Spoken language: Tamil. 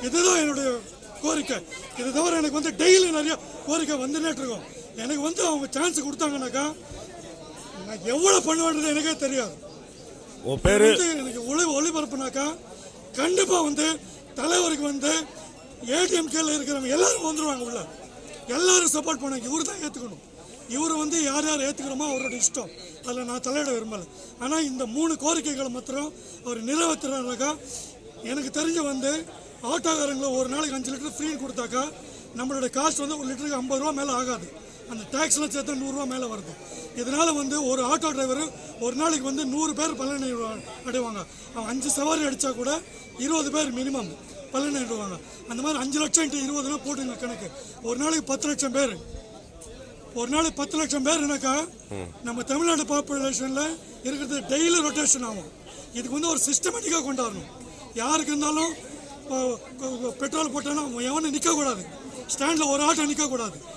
இதுதான் என்னுடைய கோரிக்கை. இதை தவிர எனக்கு வந்து டெய்லி நிறைய கோரிக்கை வந்துட்டே இருக்கும். எனக்கு வந்து அவங்க சான்ஸ் கொடுத்தாங்கன்னாக்கா நான் எவ்வளோ பண்ணுவேன்றது எனக்கே தெரியாது. எனக்கு ஒளிபரப்புனாக்கா கண்டிப்பாக வந்து தலைவருக்கு வந்து ஏடிஎம்கேல இருக்கிறவங்க எல்லாரும் வந்துடுவாங்க உள்ள. எல்லாரும் சப்போர்ட் பண்ணாங்க. இவரு தான் ஏற்றுக்கணும். இவர் வந்து யார் யார் ஏற்றுக்கிறோமோ அவரோட இஷ்டம். அதில் நான் தலையிட விரும்பலை. ஆனால் இந்த 3 கோரிக்கைகளை மாத்திரம் அவர் நிறைவேற்றுறாருனாக்கா எனக்கு தெரிஞ்ச வந்து ஆட்டோக்காரங்களை ஒரு நாளைக்கு 5 லிட்டர் ஃப்ரீ கொடுத்தாக்கா நம்மளோட காஸ்ட் வந்து 1 லிட்டருக்கு 50 ரூபா மேலே ஆகாது. அந்த டேக்ஸ்லாம் சேர்த்து 100 ரூபா மேலே வருது. இதனால் வந்து ஒரு ஆட்டோ டிரைவர் ஒரு நாளைக்கு வந்து 100 பேர் பலன் அடைவாங்க. அவங்க 5 சவாரி அடித்தா கூட 20 பேர் மினிமம் பலன் அடைவாங்க. அந்த மாதிரி 5 லட்சம் × 20 போட்டுங்க கணக்கு. ஒரு நாளைக்கு 10 லட்சம் பேர். ஒரு நாளைக்கு 10 லட்சம் பேர்னாக்கா நம்ம தமிழ்நாடு பாப்புலேஷனில் இருக்கிறது டெய்லி ரொட்டேஷன் ஆகும். இதுக்கு வந்து ஒரு சிஸ்டமேட்டிக்காக கொண்டாடணும். யாருக்கு இருந்தாலும் பெட்ரோல் போட்டோன்னா எவனும் நிற்கக்கூடாது. ஸ்டாண்டில் ஒரு ஆட்டோ நிற்கக்கூடாது.